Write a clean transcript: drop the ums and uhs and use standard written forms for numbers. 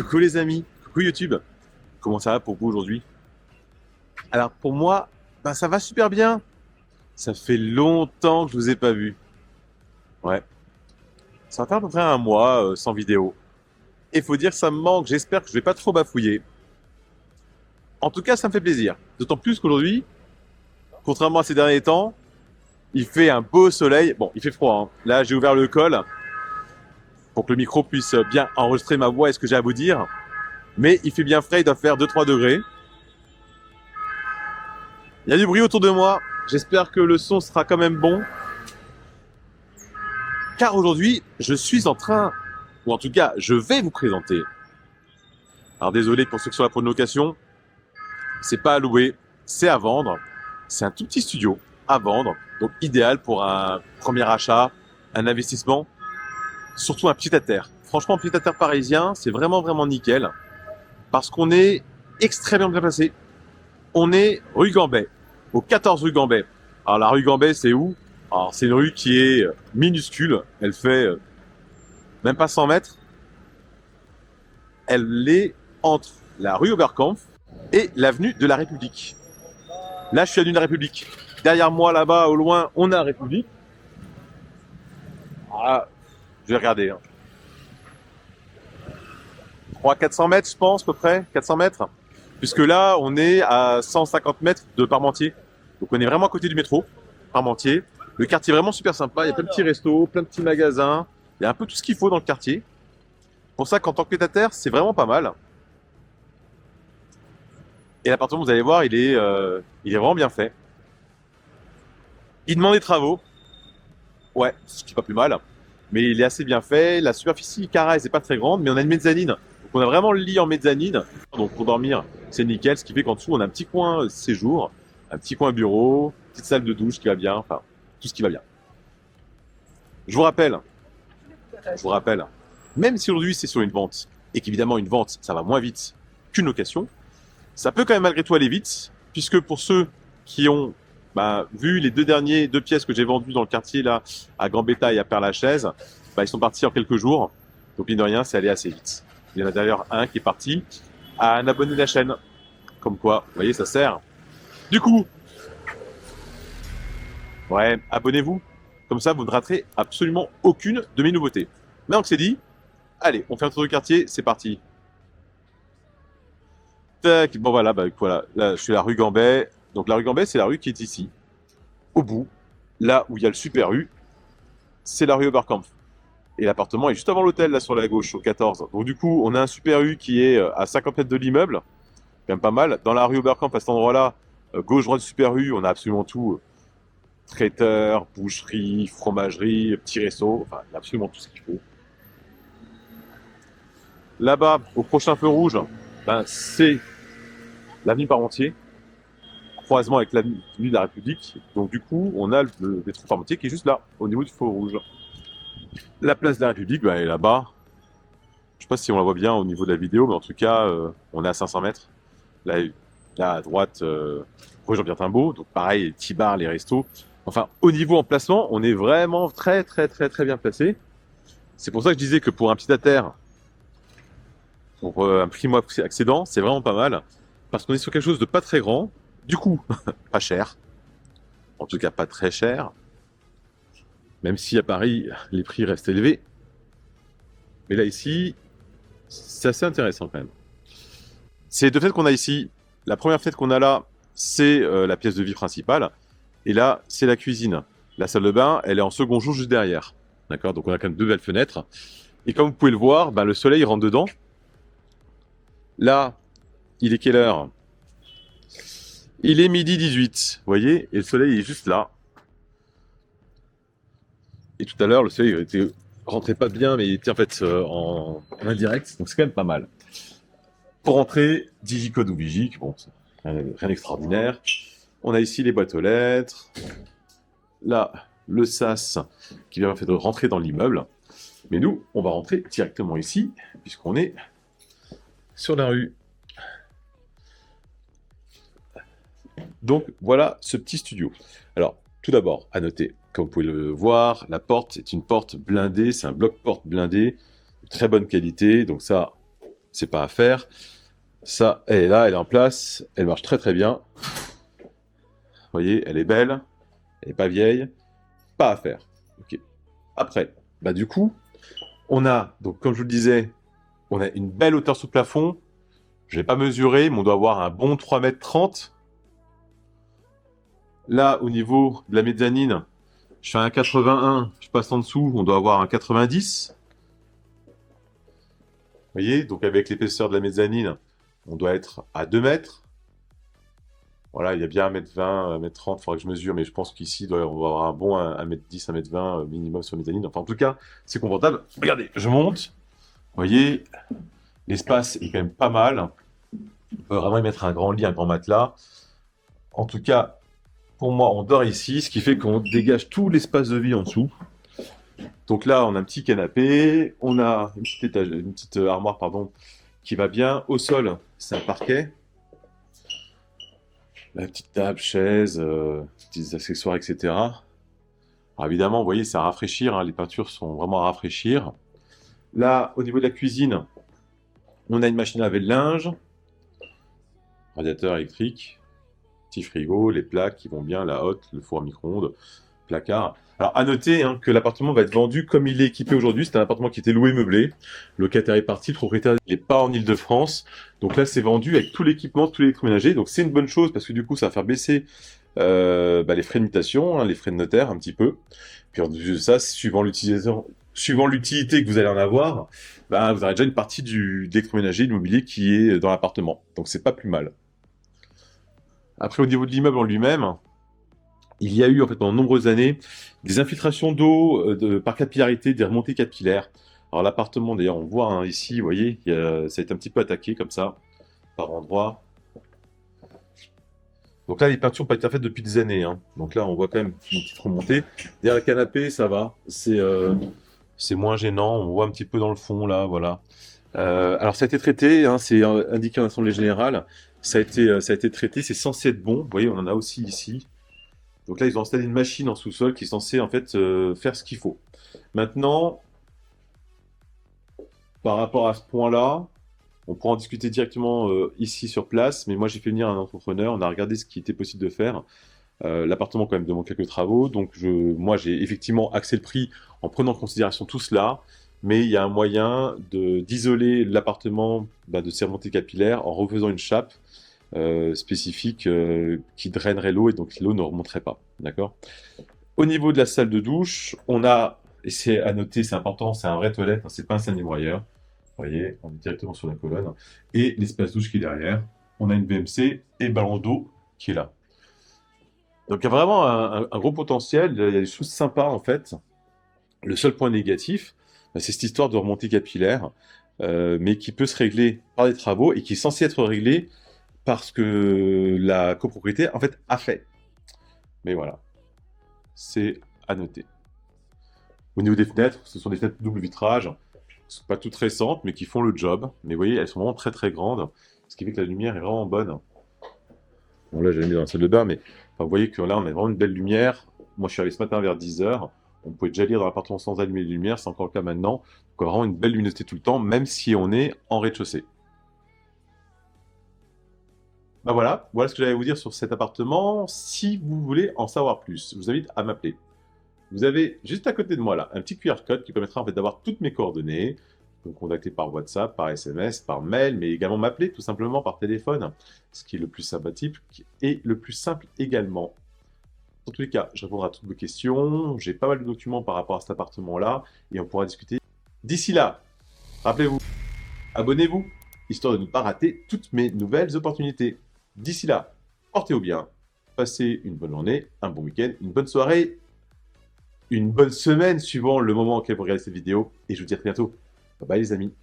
Coucou les amis, coucou YouTube. Comment ça va pour vous aujourd'hui? Alors pour moi, ça va super bien. Ça fait longtemps que je vous ai pas vu. Ouais, ça va faire à peu près un mois sans vidéo. Et faut dire que ça me manque, j'espère que je vais pas trop bafouiller. En tout cas, ça me fait plaisir. D'autant plus qu'aujourd'hui, contrairement à ces derniers temps, il fait un beau soleil. Bon, il fait froid, hein. Là, j'ai ouvert le col pour que le micro puisse bien enregistrer ma voix et ce que j'ai à vous dire. Mais il fait bien frais, il doit faire 2-3 degrés. Il y a du bruit autour de moi. J'espère que le son sera quand même bon. Car aujourd'hui, je suis en train, ou en tout cas, je vais vous présenter. Alors désolé pour ceux qui sont là pour une location. C'est pas à louer, c'est à vendre. C'est un tout petit studio à vendre. Donc idéal pour un premier achat, un investissement. Surtout un pied-à-terre. Franchement, un pied-à-terre parisien, c'est vraiment nickel. Parce qu'on est extrêmement bien placé. On est rue Gambet, au 14 rue Gambet. Alors la rue Gambet, c'est où? Alors c'est une rue qui est minuscule. Elle fait même pas 100 mètres. Elle est entre la rue Oberkampf et l'avenue de la République. Là, je suis à l'avenue de la République. Derrière moi, là-bas, au loin, on a la République. Ah, je vais regarder. 300-400 mètres, je pense, à peu près. 400 mètres. Puisque là, on est à 150 mètres de Parmentier. Donc, on est vraiment à côté du métro, Parmentier. Le quartier est vraiment super sympa. Il y a plein de petits restos, plein de petits magasins. Il y a un peu tout ce qu'il faut dans le quartier. Pour ça qu'en tant que pied-à-terre, c'est vraiment pas mal. Et l'appartement, vous allez voir, il est vraiment bien fait. Il demande des travaux. Ouais, ce qui est pas plus mal. Mais il est assez bien fait. La superficie carrée, c'est pas très grande, mais on a une mezzanine. Donc on a vraiment le lit en mezzanine. Donc pour dormir, c'est nickel. Ce qui fait qu'en dessous, on a un petit coin séjour, un petit coin bureau, petite salle de douche qui va bien. Enfin, tout ce qui va bien. Je vous rappelle, même si aujourd'hui c'est sur une vente, et qu'évidemment une vente, ça va moins vite qu'une location, ça peut quand même malgré tout aller vite, puisque pour ceux qui ont vu les deux pièces que j'ai vendues dans le quartier là, à Gambetta et à Père-Lachaise, ils sont partis en quelques jours. Donc mine de rien, c'est allé assez vite. Il y en a d'ailleurs un qui est parti à un abonné de la chaîne. Comme quoi, vous voyez, ça sert. Du coup, ouais, abonnez-vous. Comme ça, vous ne raterez absolument aucune de mes nouveautés. Maintenant que c'est dit, allez, on fait un tour du quartier, c'est parti. Tac, bon voilà, voilà. Là, je suis à la rue Gambet. Donc la rue Gambet, c'est la rue qui est ici. Au bout, là où il y a le Super U, c'est la rue Oberkampf. Et l'appartement est juste avant l'hôtel, là sur la gauche, au 14. Donc du coup, on a un Super U qui est à 50 mètres de l'immeuble. Quand même pas mal. Dans la rue Oberkampf, à cet endroit-là, gauche-droite du Super U, on a absolument tout. Traiteur, boucherie, fromagerie, petit resto. Enfin, il y a absolument tout ce qu'il faut. Là-bas, au prochain feu rouge, c'est l'avenue Parmentier, croisement avec l'avenue de la République. Donc du coup, on a le métro Parmentier qui est juste là, au niveau du feu rouge. La place de la République, elle est là-bas. Je sais pas si on la voit bien au niveau de la vidéo, mais en tout cas, on est à 500 mètres. Là à droite, rue Jean-Pierre Timbaud. Donc pareil, les petits bars, les restos. Enfin, au niveau emplacement, on est vraiment très bien placé. C'est pour ça que je disais que pour un pied-à-terre, pour un primo-accédant, c'est vraiment pas mal. Parce qu'on est sur quelque chose de pas très grand. Du coup, pas cher. En tout cas, pas très cher. Même si à Paris, les prix restent élevés. Mais là, ici, c'est assez intéressant quand même. C'est deux fenêtres qu'on a ici. La première fenêtre qu'on a là, c'est la pièce de vie principale. Et là, c'est la cuisine. La salle de bain, elle est en second jour juste derrière. D'accord? Donc on a quand même deux belles fenêtres. Et comme vous pouvez le voir, le soleil rentre dedans. Là, il est quelle heure? Il est midi 18, vous voyez? Et le soleil est juste là. Et tout à l'heure, le soleil rentrait pas bien, mais il était en fait en indirect. Donc c'est quand même pas mal. Pour rentrer, Digicode ou Vigic, bon, rien d'extraordinaire. On a ici les boîtes aux lettres. Là, le sas qui vient de rentrer dans l'immeuble. Mais nous, on va rentrer directement ici, puisqu'on est sur la rue. Donc, voilà ce petit studio. Alors, tout d'abord, à noter, comme vous pouvez le voir, la porte est une porte blindée, c'est un bloc-porte blindé, de très bonne qualité. Donc ça c'est pas à faire. Ça, elle est là, elle est en place, elle marche très très bien. Vous voyez, elle est belle, elle est pas vieille, pas à faire. Ok. Après, bah du coup, on a, donc comme je vous le disais, on a une belle hauteur sous plafond. Je n'ai pas mesuré, mais on doit avoir un bon 3,30 m. Là, au niveau de la mezzanine, je fais un 81, je passe en dessous, on doit avoir un 90. Vous voyez, donc avec l'épaisseur de la mezzanine, on doit être à 2 mètres. Voilà, il y a bien 1,20 m, 1,30 m, il faudrait que je mesure, mais je pense qu'ici, on va avoir un bon 1,10 m, 1,20 m minimum sur la mezzanine. Enfin, en tout cas, c'est confortable. Regardez, je monte. Vous voyez, l'espace est quand même pas mal. On peut vraiment y mettre un grand lit, un grand matelas. En tout cas, pour moi, on dort ici, ce qui fait qu'on dégage tout l'espace de vie en dessous. Donc là, on a un petit canapé, on a une petite armoire, pardon, qui va bien. Au sol, c'est un parquet. La petite table, chaise, petits accessoires, etc. Alors évidemment, vous voyez, c'est à rafraîchir, hein, les peintures sont vraiment à rafraîchir. Là, au niveau de la cuisine, on a une machine à laver le linge, radiateur électrique, petit frigo, les plaques qui vont bien, la hotte, le four à micro-ondes, placard. Alors, à noter hein, que l'appartement va être vendu comme il est équipé aujourd'hui. C'est un appartement qui était loué meublé. Le locataire est parti, le propriétaire n'est pas en Île-de-France. Donc là, c'est vendu avec tout l'équipement, tout l'électroménager. Donc c'est une bonne chose parce que du coup, ça va faire baisser les frais de mutation, hein, les frais de notaire un petit peu. Puis en plus de ça, suivant l'utilité que vous allez en avoir, bah, vous aurez déjà une partie de l'électroménager, de l'immobilier qui est dans l'appartement. Donc c'est pas plus mal. Après, au niveau de l'immeuble en lui-même, il y a eu en fait pendant de nombreuses années des infiltrations d'eau par capillarité, des remontées capillaires. Alors l'appartement, d'ailleurs, on voit hein, ici, vous voyez, ça a été un petit peu attaqué comme ça, par endroits. Donc là, les peintures n'ont pas été faites depuis des années. Hein. Donc là, on voit quand même une petite remontée. Derrière le canapé, ça va. C'est moins gênant. On voit un petit peu dans le fond, là, voilà. Alors ça a été traité, hein, c'est indiqué en assemblée générale. Ça a été traité, c'est censé être bon. Vous voyez, on en a aussi ici. Donc là, ils ont installé une machine en sous-sol qui est censée en fait faire ce qu'il faut. Maintenant, par rapport à ce point-là, on pourra en discuter directement ici sur place. Mais moi, j'ai fait venir un entrepreneur. On a regardé ce qui était possible de faire. L'appartement quand même demande quelques travaux. Donc moi, j'ai effectivement axé le prix en prenant en considération tout cela. Mais il y a un moyen d'isoler l'appartement de ces remontées capillaires en refaisant une chape spécifique qui drainerait l'eau et donc l'eau ne remonterait pas. D'accord. Au niveau de la salle de douche, on a, et c'est à noter, c'est important, c'est un vrai toilette, hein, c'est pas un semi-broyeur. Vous voyez, on est directement sur la colonne. Et l'espace douche qui est derrière. On a une VMC et ballon d'eau qui est là. Donc il y a vraiment un gros potentiel, il y a des choses sympas en fait. Le seul point négatif, c'est cette histoire de remontée capillaire, mais qui peut se régler par des travaux et qui est censé être réglé parce que la copropriété, en fait, a fait. Mais voilà, c'est à noter. Au niveau des fenêtres, ce sont des fenêtres double vitrage, sont pas toutes récentes, mais qui font le job. Mais vous voyez, elles sont vraiment très très grandes, ce qui fait que la lumière est vraiment bonne. Bon là, j'avais mis dans la salle de bain, mais enfin, vous voyez que là, on a vraiment une belle lumière. Moi, je suis arrivé ce matin vers 10 h. On pouvait déjà lire dans l'appartement sans allumer les lumières, c'est encore le cas maintenant. Donc, on a vraiment une belle luminosité tout le temps, même si on est en rez-de-chaussée. Bah voilà, voilà ce que j'allais vous dire sur cet appartement. Si vous voulez en savoir plus, je vous invite à m'appeler. Vous avez juste à côté de moi là un petit QR code qui permettra en fait d'avoir toutes mes coordonnées. Vous me contacter par WhatsApp, par SMS, par mail, mais également m'appeler tout simplement par téléphone, ce qui est le plus sympathique et le plus simple également. Dans tous les cas, je répondrai à toutes vos questions. J'ai pas mal de documents par rapport à cet appartement-là et on pourra discuter. D'ici là, rappelez-vous, abonnez-vous, histoire de ne pas rater toutes mes nouvelles opportunités. D'ici là, portez-vous bien, passez une bonne journée, un bon week-end, une bonne soirée, une bonne semaine suivant le moment auquel vous regardez cette vidéo. Et je vous dis à très bientôt. Bye bye les amis.